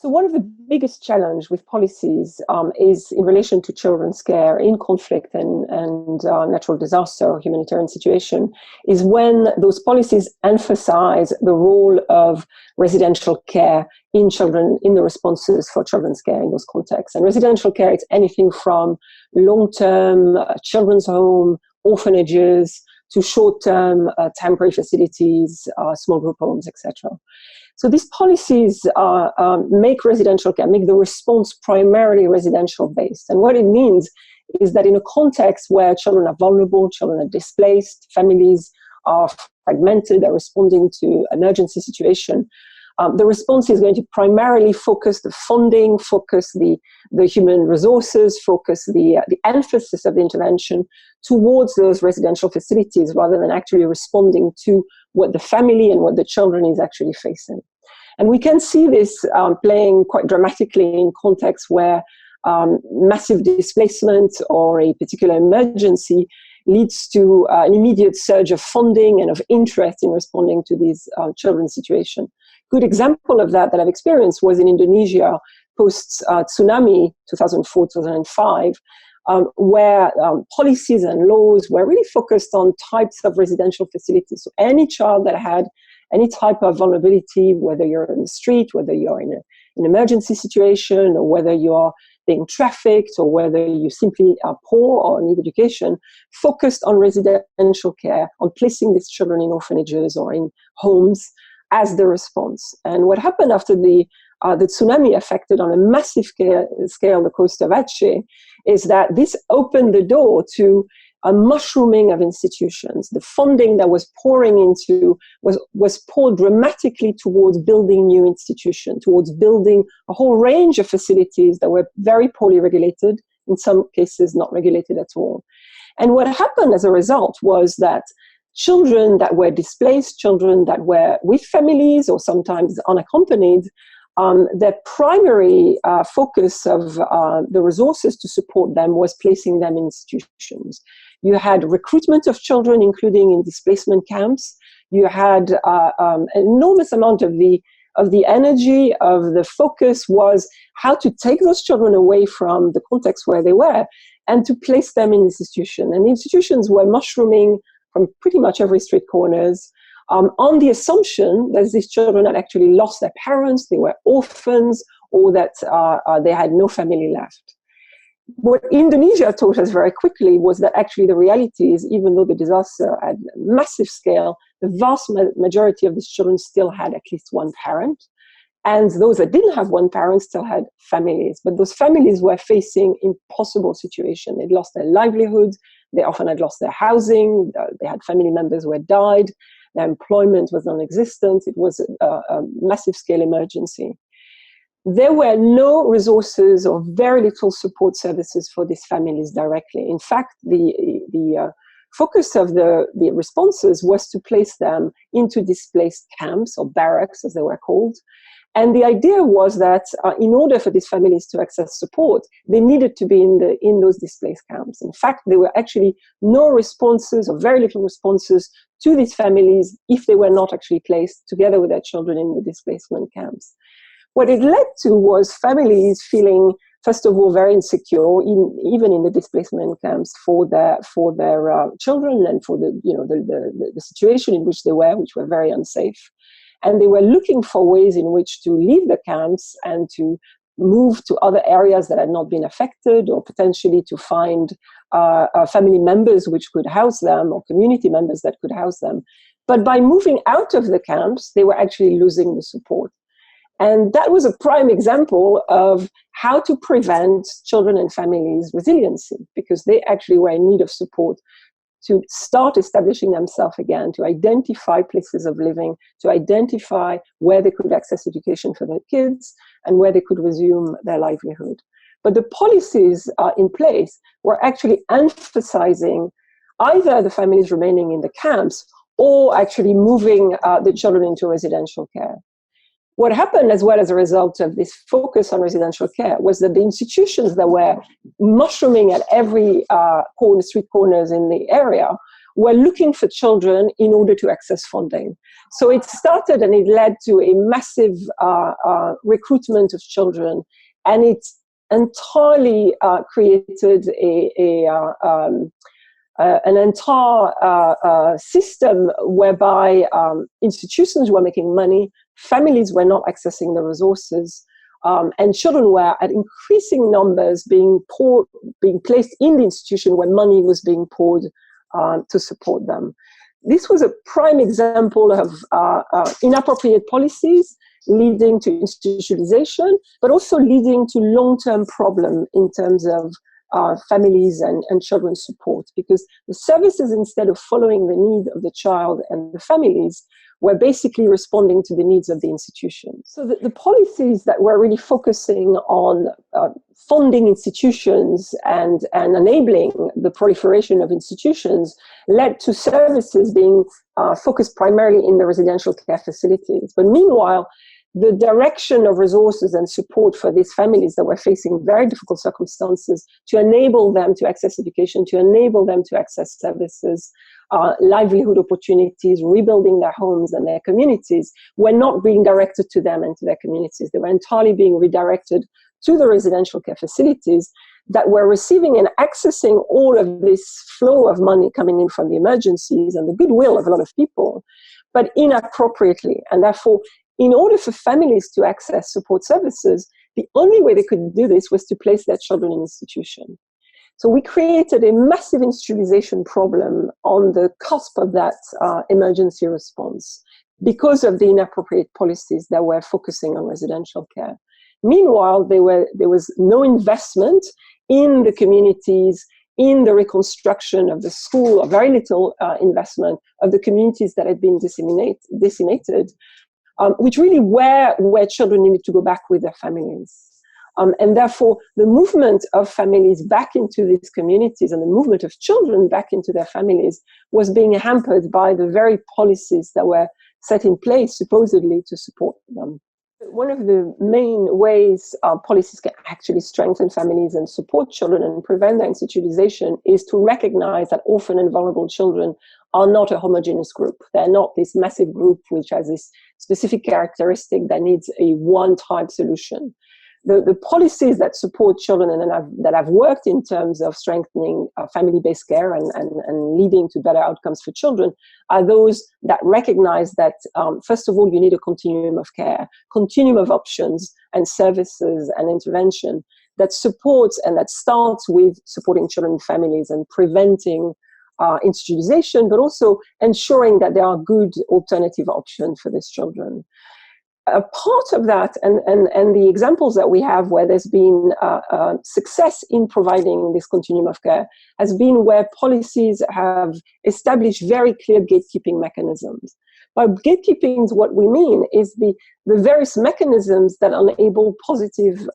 So one of the biggest challenges with policies is in relation to children's care in conflict and natural disaster or humanitarian situation, is when those policies emphasize the role of residential care in children, in the responses for children's care in those contexts. And residential care, it's anything from long-term children's home, orphanages, to short-term temporary facilities, small group homes, etc. So these policies make residential care, make the response primarily residential based. And what it means is that in a context where children are vulnerable, children are displaced, families are fragmented, are responding to emergency situation, the response is going to primarily focus the funding, focus the human resources, focus the emphasis of the intervention towards those residential facilities rather than actually responding to what the family and what the children is actually facing. And we can see this playing quite dramatically in contexts where massive displacement or a particular emergency leads to an immediate surge of funding and of interest in responding to these children's situation. Good example of that I've experienced was in Indonesia post-tsunami 2004-2005, where policies and laws were really focused on types of residential facilities. So any child that had any type of vulnerability, whether you're in the street, whether you're in an emergency situation, or whether you're being trafficked, or whether you simply are poor or need education, focused on residential care, on placing these children in orphanages or in homes as the response. And what happened after the tsunami affected on a massive scale the coast of Aceh is that this opened the door to a mushrooming of institutions. The funding that was pouring into was poured dramatically towards building new institutions, towards building a whole range of facilities that were very poorly regulated, in some cases not regulated at all. And what happened as a result was that children that were displaced, children that were with families or sometimes unaccompanied, their primary focus of the resources to support them was placing them in institutions. You had recruitment of children, including in displacement camps. You had an enormous amount of the energy, of the focus was how to take those children away from the context where they were and to place them in institutions. And the institutions were mushrooming from pretty much every street corners, on the assumption that these children had actually lost their parents, they were orphans, or that they had no family left. What Indonesia taught us very quickly was that actually the reality is, even though the disaster had a massive scale, the vast majority of these children still had at least one parent. And those that didn't have one parent still had families. But those families were facing impossible situations. They'd lost their livelihood. They often had lost their housing. They had family members who had died. Their employment was non-existent. It was a massive scale emergency. There were no resources or very little support services for these families directly. In fact, the focus of the responses was to place them into displaced camps or barracks, as they were called. And the idea was that in order for these families to access support, they needed to be in those displaced camps. In fact, there were actually no responses or very little responses to these families if they were not actually placed together with their children in the displacement camps. What it led to was families feeling, first of all, very insecure, even in the displacement camps, for their children and for the situation in which they were, which were very unsafe. And they were looking for ways in which to leave the camps and to move to other areas that had not been affected, or potentially to find family members which could house them, or community members that could house them. But by moving out of the camps, they were actually losing the support. And that was a prime example of how to prevent children and families' resiliency, because they actually were in need of support to start establishing themselves again, to identify places of living, to identify where they could access education for their kids and where they could resume their livelihood. But the policies in place were actually emphasizing either the families remaining in the camps or actually moving the children into residential care. What happened as well as a result of this focus on residential care was that the institutions that were mushrooming at every street corners in the area were looking for children in order to access funding. So it started and it led to a massive recruitment of children, and it entirely created an entire system whereby institutions were making money, families were not accessing the resources, and children were at increasing numbers being placed in the institution where money was being poured to support them. This was a prime example of inappropriate policies leading to institutionalization, but also leading to long-term problem in terms of families and children's support, because the services, instead of following the need of the child and the families, were basically responding to the needs of the institution. So the policies that were really focusing on funding institutions and enabling the proliferation of institutions led to services being focused primarily in the residential care facilities. But meanwhile, the direction of resources and support for these families that were facing very difficult circumstances to enable them to access education, to enable them to access services, livelihood opportunities, rebuilding their homes and their communities, were not being directed to them and to their communities. They were entirely being redirected to the residential care facilities that were receiving and accessing all of this flow of money coming in from the emergencies and the goodwill of a lot of people, but inappropriately. And therefore, in order for families to access support services, the only way they could do this was to place their children in institution. So we created a massive institutionalization problem on the cusp of that emergency response because of the inappropriate policies that were focusing on residential care. Meanwhile, there was no investment in the communities, in the reconstruction of the school, or very little investment of the communities that had been decimated, which really where children needed to go back with their families. And therefore, the movement of families back into these communities and the movement of children back into their families was being hampered by the very policies that were set in place, supposedly, to support them. One of the main ways policies can actually strengthen families and support children and prevent their institutionalization is to recognize that orphan and vulnerable children are not a homogeneous group. They're not this massive group which has this specific characteristic that needs a one-type solution. The policies that support children and that have worked in terms of strengthening family-based care and leading to better outcomes for children are those that recognize that, first of all, you need a continuum of care, continuum of options and services and intervention that supports and that starts with supporting children and families and preventing institutionalization, but also ensuring that there are good alternative options for these children. A part of that, and the examples that we have where there's been success in providing this continuum of care, has been where policies have established very clear gatekeeping mechanisms. By gatekeeping, what we mean is the various mechanisms that enable positive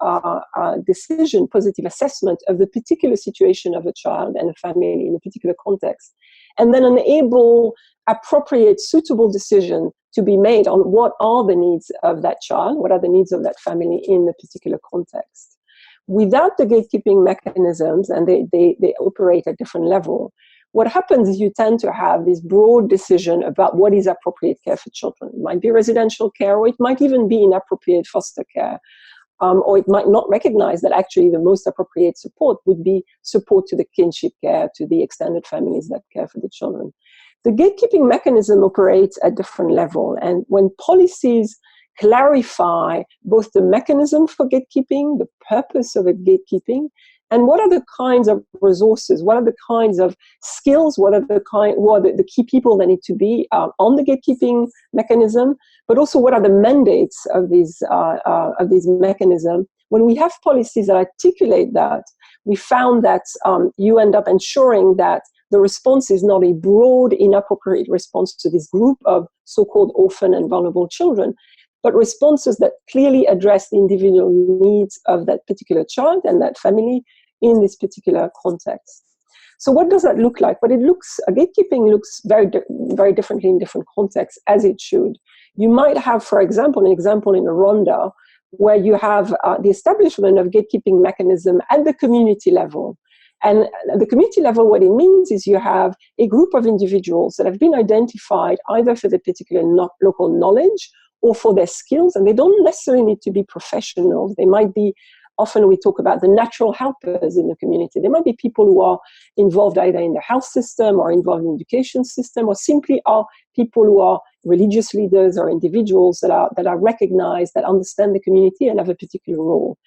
decision, positive assessment of the particular situation of a child and a family in a particular context, and then enable appropriate, suitable decision to be made on what are the needs of that child, what are the needs of that family in the particular context. Without the gatekeeping mechanisms, and they operate at different level, what happens is you tend to have this broad decision about what is appropriate care for children. It might be residential care, or it might even be inappropriate foster care, or it might not recognize that actually the most appropriate support would be support to the kinship care, to the extended families that care for the children. The gatekeeping mechanism operates at different level, and when policies clarify both the mechanism for gatekeeping, the purpose of gatekeeping, and what are the kinds of resources, what are the kinds of skills, what are the key people that need to be on the gatekeeping mechanism, but also what are the mandates of these mechanisms. When we have policies that articulate that, we found that you end up ensuring that the response is not a broad, inappropriate response to this group of so-called orphan and vulnerable children, but responses that clearly address the individual needs of that particular child and that family in this particular context. So what does that look like? But gatekeeping looks very, very differently in different contexts, as it should. You might have, for example, an example in Rwanda, where you have the establishment of gatekeeping mechanism at the community level. And at the community level, what it means is you have a group of individuals that have been identified either for their particular local knowledge or for their skills, and they don't necessarily need to be professionals. They might be, often we talk about the natural helpers in the community. There might be people who are involved either in the health system or involved in the education system, or simply are people who are religious leaders or individuals that are recognized, that understand the community and have a particular role.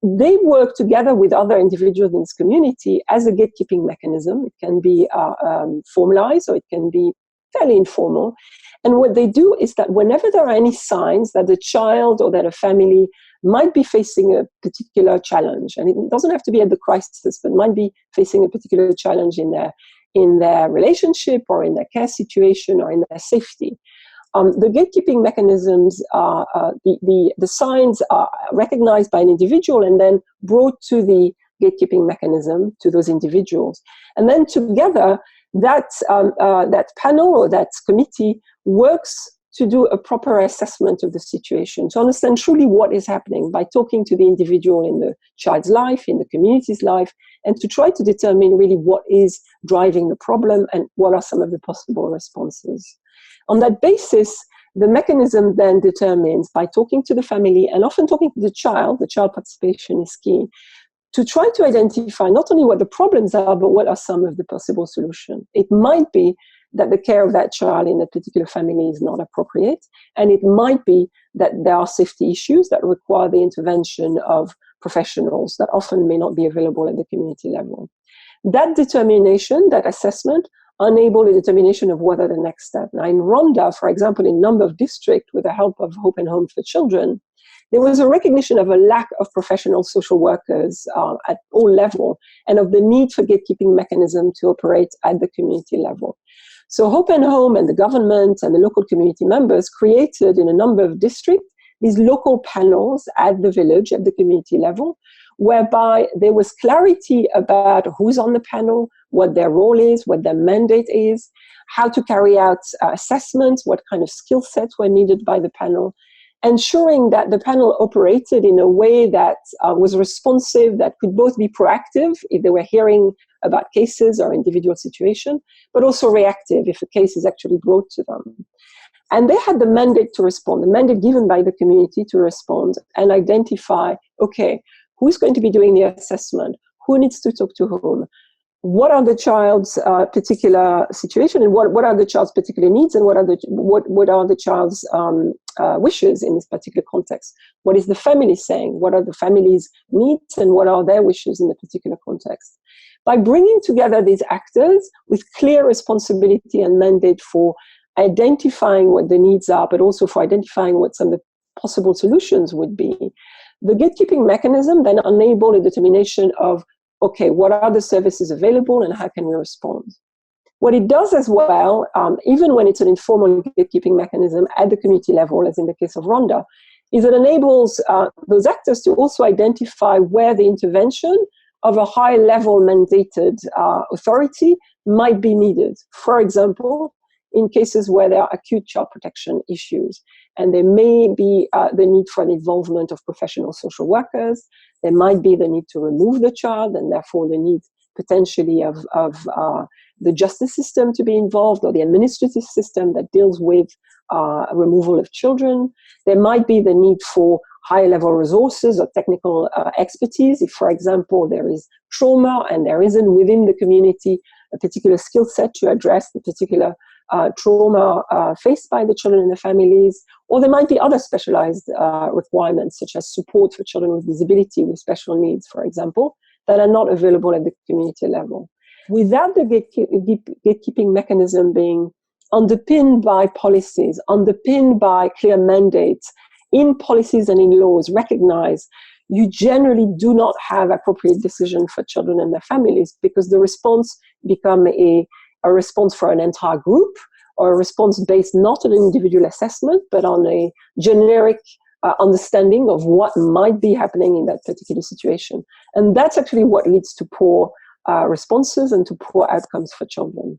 They work together with other individuals in this community as a gatekeeping mechanism. It can be formalized or it can be fairly informal. And what they do is that whenever there are any signs that the child or that a family might be facing a particular challenge, and it doesn't have to be at the crisis, but might be facing a particular challenge in their relationship or in their care situation or in their safety, the gatekeeping mechanisms, the signs are recognized by an individual and then brought to the gatekeeping mechanism, to those individuals. And then together, that panel or that committee works to do a proper assessment of the situation, to understand truly what is happening by talking to the individual in the child's life, in the community's life, and to try to determine really what is driving the problem and what are some of the possible responses. On that basis, the mechanism then determines, by talking to the family and often talking to the child participation is key, to try to identify not only what the problems are, but what are some of the possible solutions. It might be that the care of that child in a particular family is not appropriate, and it might be that there are safety issues that require the intervention of professionals that often may not be available at the community level. That determination, that assessment, enable a determination of what are the next steps. Now in Rwanda, for example, in a number of districts, with the help of Hope and Home for Children, there was a recognition of a lack of professional social workers at all levels, and of the need for gatekeeping mechanism to operate at the community level. So Hope and Home and the government and the local community members created in a number of districts these local panels at the village, at the community level, whereby there was clarity about who's on the panel, what their role is, what their mandate is, how to carry out assessments, what kind of skill sets were needed by the panel, ensuring that the panel operated in a way that was responsive, that could both be proactive if they were hearing about cases or individual situation, but also reactive if a case is actually brought to them. And they had the mandate to respond, the mandate given by the community to respond and identify, okay, who's going to be doing the assessment? Who needs to talk to whom? What are the child's particular situation, and what are the child's particular needs, and what are the child's wishes in this particular context? What is the family saying? What are the family's needs, and what are their wishes in the particular context? By bringing together these actors with clear responsibility and mandate for identifying what the needs are, but also for identifying what some of the possible solutions would be, the gatekeeping mechanism then enabled a determination of, okay, what are the services available and how can we respond? What it does as well, even when it's an informal gatekeeping mechanism at the community level, as in the case of Rwanda, is it enables those actors to also identify where the intervention of a high-level mandated authority might be needed. For example, in cases where there are acute child protection issues, and there may be the need for an involvement of professional social workers. There might be the need to remove the child, and therefore the need potentially of the justice system to be involved, or the administrative system that deals with removal of children. There might be the need for high-level resources or technical expertise. If, for example, there is trauma and there isn't within the community a particular skill set to address the particular trauma faced by the children and the families, or there might be other specialized requirements, such as support for children with disability, with special needs, for example, that are not available at the community level. Without the gatekeeping mechanism being underpinned by policies, underpinned by clear mandates, in policies and in laws recognized, you generally do not have appropriate decision for children and their families, because the response become a response for an entire group, or a response based not on an individual assessment, but on a generic understanding of what might be happening in that particular situation. And that's actually what leads to poor responses and to poor outcomes for children.